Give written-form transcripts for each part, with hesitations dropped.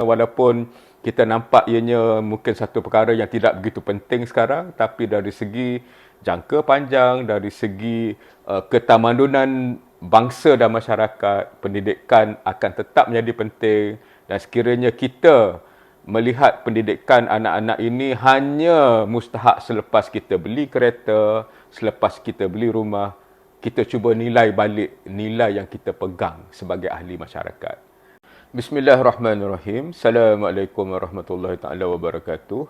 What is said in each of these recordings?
Walaupun kita nampak ianya mungkin satu perkara yang tidak begitu penting sekarang, tapi dari segi jangka panjang, dari segi ketamadunan bangsa dan masyarakat, pendidikan akan tetap menjadi penting. Dan sekiranya kita melihat pendidikan anak-anak ini hanya mustahak selepas kita beli kereta, selepas kita beli rumah, kita cuba nilai balik nilai yang kita pegang sebagai ahli masyarakat. Bismillahirrahmanirrahim. Assalamualaikum warahmatullahi taala wabarakatuh.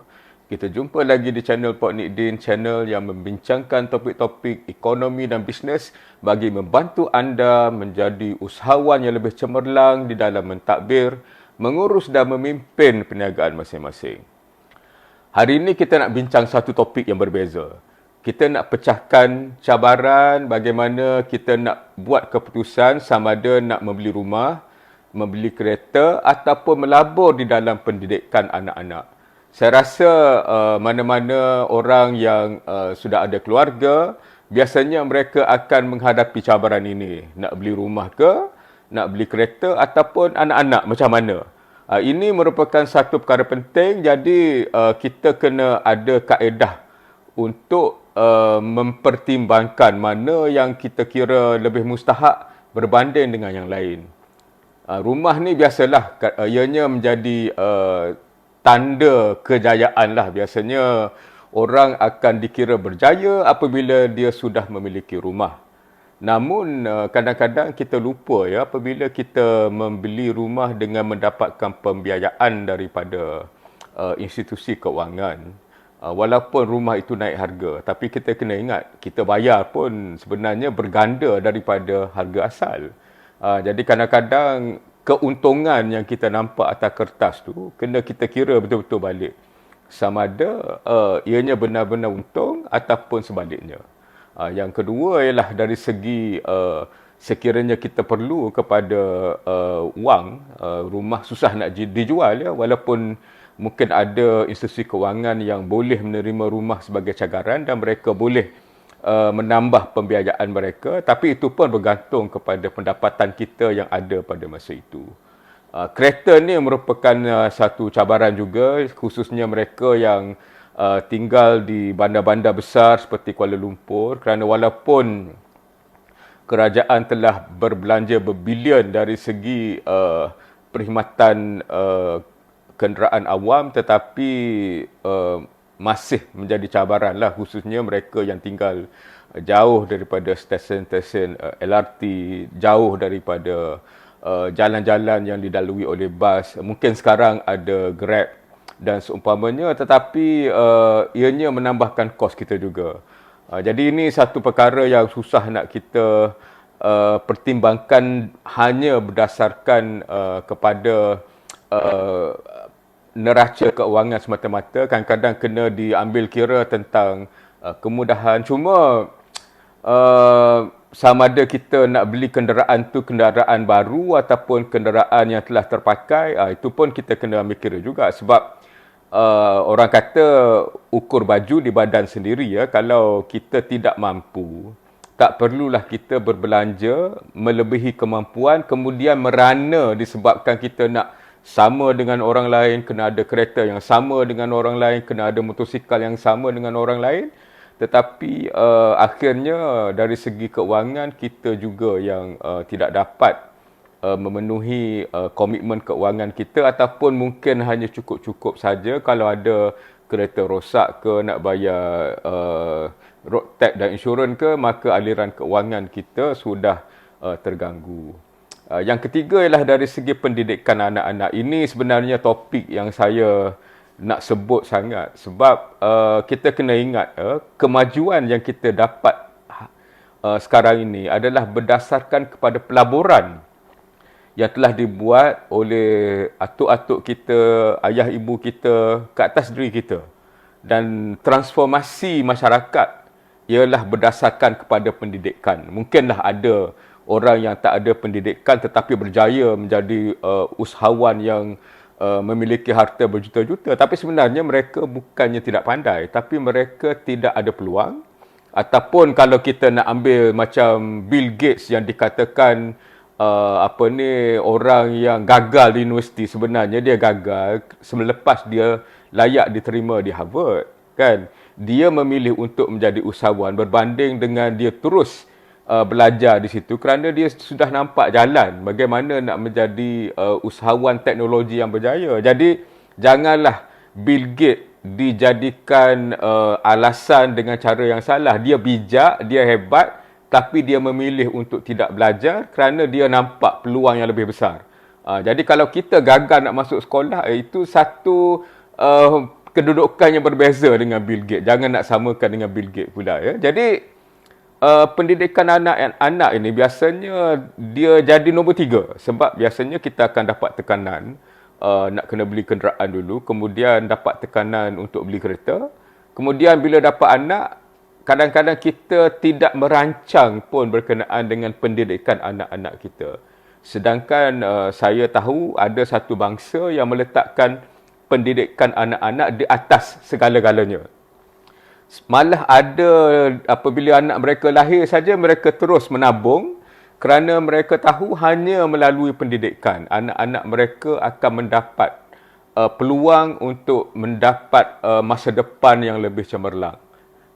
Kita jumpa lagi di channel Pak Nikdin, channel yang membincangkan topik-topik ekonomi dan bisnes bagi membantu anda menjadi usahawan yang lebih cemerlang di dalam mentadbir, mengurus dan memimpin perniagaan masing-masing. Hari ini kita nak bincang satu topik yang berbeza. Kita nak pecahkan cabaran bagaimana kita nak buat keputusan sama ada nak membeli rumah, membeli kereta ataupun melabur di dalam pendidikan anak-anak. Saya rasa mana-mana orang yang sudah ada keluarga, biasanya mereka akan menghadapi cabaran ini. Nak beli rumah ke, nak beli kereta ataupun anak-anak macam mana. Ini merupakan satu perkara penting, jadi kita kena ada kaedah untuk mempertimbangkan mana yang kita kira lebih mustahak berbanding dengan yang lain. Rumah ni biasalah, ianya menjadi tanda kejayaan lah. Biasanya orang akan dikira berjaya apabila dia sudah memiliki rumah. Namun kadang-kadang kita lupa ya, apabila kita membeli rumah dengan mendapatkan pembiayaan daripada institusi keuangan, walaupun rumah itu naik harga, tapi kita kena ingat, kita bayar pun sebenarnya berganda daripada harga asal. Jadi kadang-kadang keuntungan yang kita nampak atas kertas tu kena kita kira betul-betul balik. Sama ada ianya benar-benar untung ataupun sebaliknya. Yang kedua ialah dari segi sekiranya kita perlu kepada wang, rumah susah nak dijual ya, walaupun mungkin ada institusi kewangan yang boleh menerima rumah sebagai cagaran dan mereka boleh menambah pembiayaan mereka, tapi itu pun bergantung kepada pendapatan kita yang ada pada masa itu. Kereta ni merupakan satu cabaran juga, khususnya mereka yang tinggal di bandar-bandar besar seperti Kuala Lumpur, kerana walaupun kerajaan telah berbelanja berbilion dari segi perkhidmatan kenderaan awam, tetapi masih menjadi cabaran lah, khususnya mereka yang tinggal jauh daripada stesen-stesen LRT, jauh daripada jalan-jalan yang dilalui oleh bas. Mungkin sekarang ada Grab dan seumpamanya, tetapi ianya menambahkan kos kita juga. Jadi ini satu perkara yang susah nak kita pertimbangkan hanya berdasarkan kepada neraca keuangan semata-mata. Kadang-kadang kena diambil kira tentang kemudahan. Cuma sama ada kita nak beli kenderaan tu kenderaan baru ataupun kenderaan yang telah terpakai, itu pun kita kena ambil kira juga. Sebab orang kata ukur baju di badan sendiri ya. Kalau kita tidak mampu, tak perlulah kita berbelanja melebihi kemampuan kemudian merana disebabkan kita nak sama dengan orang lain, kena ada kereta yang sama dengan orang lain, kena ada motosikal yang sama dengan orang lain. Tetapi akhirnya dari segi keuangan kita juga yang tidak dapat memenuhi komitmen keuangan kita, ataupun mungkin hanya cukup-cukup saja kalau ada kereta rosak ke, nak bayar road tax dan insurans ke, maka aliran keuangan kita sudah terganggu. Yang ketiga ialah dari segi pendidikan anak-anak. Ini sebenarnya topik yang saya nak sebut sangat. Sebab kita kena ingat kemajuan yang kita dapat sekarang ini adalah berdasarkan kepada pelaburan yang telah dibuat oleh atuk-atuk kita, ayah ibu kita ke atas diri kita. Dan transformasi masyarakat ialah berdasarkan kepada pendidikan. Mungkinlah ada orang yang tak ada pendidikan tetapi berjaya menjadi usahawan yang memiliki harta berjuta-juta, tapi sebenarnya mereka bukannya tidak pandai, tapi mereka tidak ada peluang. Ataupun kalau kita nak ambil macam Bill Gates yang dikatakan orang yang gagal di universiti, sebenarnya dia gagal selepas dia layak diterima di Harvard, kan? Dia memilih untuk menjadi usahawan berbanding dengan dia terus belajar di situ kerana dia sudah nampak jalan bagaimana nak menjadi usahawan teknologi yang berjaya. Jadi janganlah Bill Gates dijadikan alasan dengan cara yang salah. Dia bijak, dia hebat, tapi dia memilih untuk tidak belajar kerana dia nampak peluang yang lebih besar. Jadi kalau kita gagal nak masuk sekolah, itu satu kedudukan yang berbeza dengan Bill Gates. Jangan nak samakan dengan Bill Gates pula, ya. Jadi pendidikan anak-anak ini biasanya dia jadi nombor 3 sebab biasanya kita akan dapat tekanan nak kena beli kenderaan dulu, kemudian dapat tekanan untuk beli kereta, kemudian bila dapat anak, kadang-kadang kita tidak merancang pun berkenaan dengan pendidikan anak-anak kita. Sedangkan saya tahu ada satu bangsa yang meletakkan pendidikan anak-anak di atas segala-galanya. Malah ada apabila anak mereka lahir saja, mereka terus menabung kerana mereka tahu hanya melalui pendidikan anak-anak mereka akan mendapat peluang untuk mendapat masa depan yang lebih cemerlang.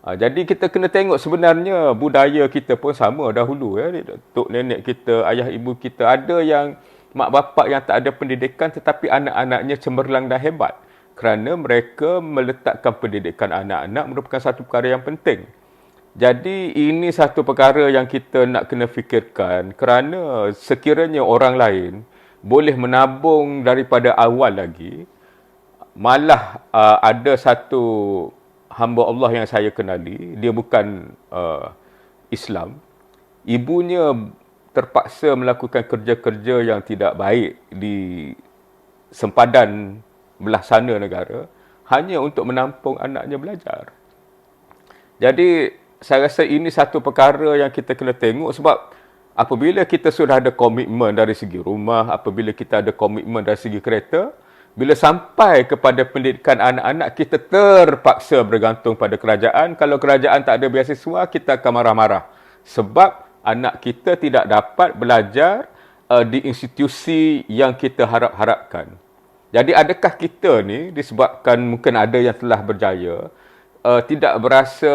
Jadi kita kena tengok sebenarnya budaya kita pun sama dahulu, ya. Tok nenek kita, ayah ibu kita, ada yang mak bapak yang tak ada pendidikan tetapi anak-anaknya cemerlang dan hebat. Kerana mereka meletakkan pendidikan anak-anak merupakan satu perkara yang penting. Jadi ini satu perkara yang kita nak kena fikirkan kerana sekiranya orang lain boleh menabung daripada awal lagi, malah ada satu hamba Allah yang saya kenali, dia bukan Islam, ibunya terpaksa melakukan kerja-kerja yang tidak baik di sempadan belah sana negara hanya untuk menampung anaknya belajar. Jadi saya rasa ini satu perkara yang kita kena tengok sebab apabila kita sudah ada komitmen dari segi rumah, apabila kita ada komitmen dari segi kereta, bila sampai kepada pendidikan anak-anak, kita terpaksa bergantung pada kerajaan. Kalau kerajaan tak ada beasiswa, kita akan marah-marah sebab anak kita tidak dapat belajar di institusi yang kita harap-harapkan. Jadi adakah kita ni disebabkan mungkin ada yang telah berjaya tidak berasa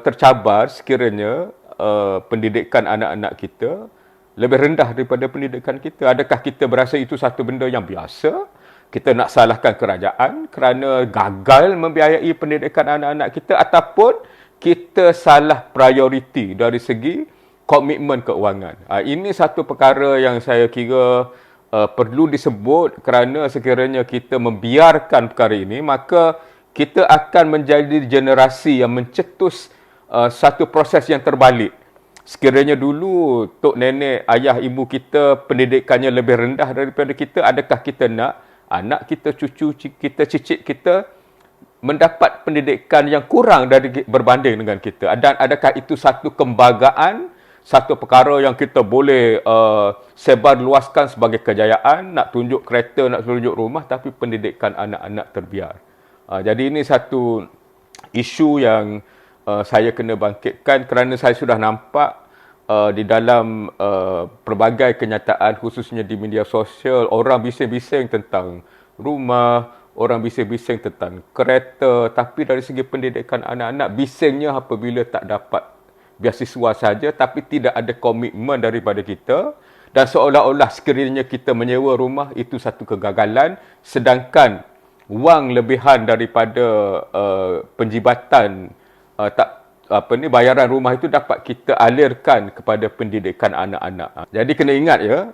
tercabar sekiranya pendidikan anak-anak kita lebih rendah daripada pendidikan kita? Adakah kita berasa itu satu benda yang biasa? Kita nak salahkan kerajaan kerana gagal membiayai pendidikan anak-anak kita, ataupun kita salah prioriti dari segi komitmen keuangan? Ini satu perkara yang saya kira perlu disebut kerana sekiranya kita membiarkan perkara ini, maka kita akan menjadi generasi yang mencetus satu proses yang terbalik. Sekiranya dulu tok nenek, ayah ibu kita pendidikannya lebih rendah daripada kita, adakah kita nak anak kita, cucu kita, cicit kita mendapat pendidikan yang kurang dari berbanding dengan kita? Dan adakah itu satu kebanggaan, satu perkara yang kita boleh sebar luaskan sebagai kejayaan, nak tunjuk kereta, nak tunjuk rumah, tapi pendidikan anak-anak terbiar? Jadi ini satu isu yang saya kena bangkitkan kerana saya sudah nampak di dalam pelbagai kenyataan, khususnya di media sosial, orang bising-bising tentang rumah, orang bising-bising tentang kereta, tapi dari segi pendidikan anak-anak, bisingnya apabila tak dapat beasiswa saja tapi tidak ada komitmen daripada kita, dan seolah-olah sekiranya kita menyewa rumah itu satu kegagalan, sedangkan wang lebihan daripada penjibatan bayaran rumah itu dapat kita alirkan kepada pendidikan anak-anak. Jadi kena ingat, ya,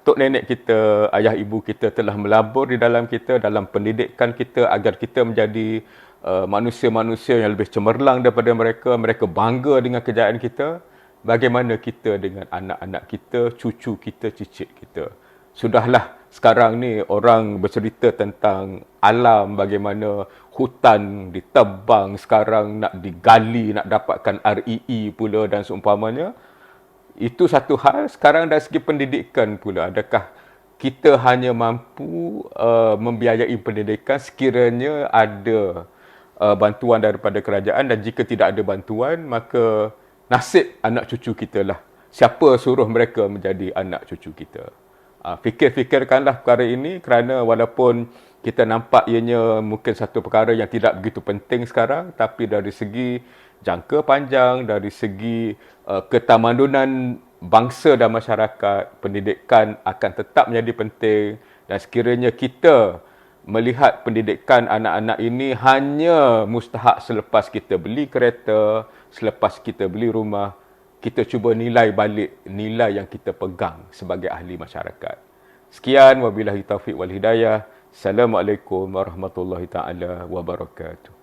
tok nenek kita, ayah ibu kita telah melabur di dalam kita, dalam pendidikan kita agar kita menjadi manusia-manusia yang lebih cemerlang daripada mereka. Mereka bangga dengan kejayaan kita. Bagaimana kita dengan anak-anak kita, cucu kita, cicit kita? Sudahlah, sekarang ni orang bercerita tentang alam, bagaimana hutan ditebang, sekarang nak digali, nak dapatkan REE pula dan seumpamanya. Itu satu hal. Sekarang dari segi pendidikan pula, adakah kita hanya mampu membiayai pendidikan sekiranya ada bantuan daripada kerajaan, dan jika tidak ada bantuan, maka nasib anak cucu kita lah siapa suruh mereka menjadi anak cucu kita. Fikir-fikirkanlah perkara ini kerana walaupun kita nampak ianya mungkin satu perkara yang tidak begitu penting sekarang, tapi dari segi jangka panjang, dari segi ketamadunan bangsa dan masyarakat, pendidikan akan tetap menjadi penting, dan sekiranya kita melihat pendidikan anak-anak ini hanya mustahak selepas kita beli kereta, selepas kita beli rumah, kita cuba nilai balik nilai yang kita pegang sebagai ahli masyarakat. Sekian, wabillahi taufiq wal hidayah. Assalamualaikum warahmatullahi taala wabarakatuh.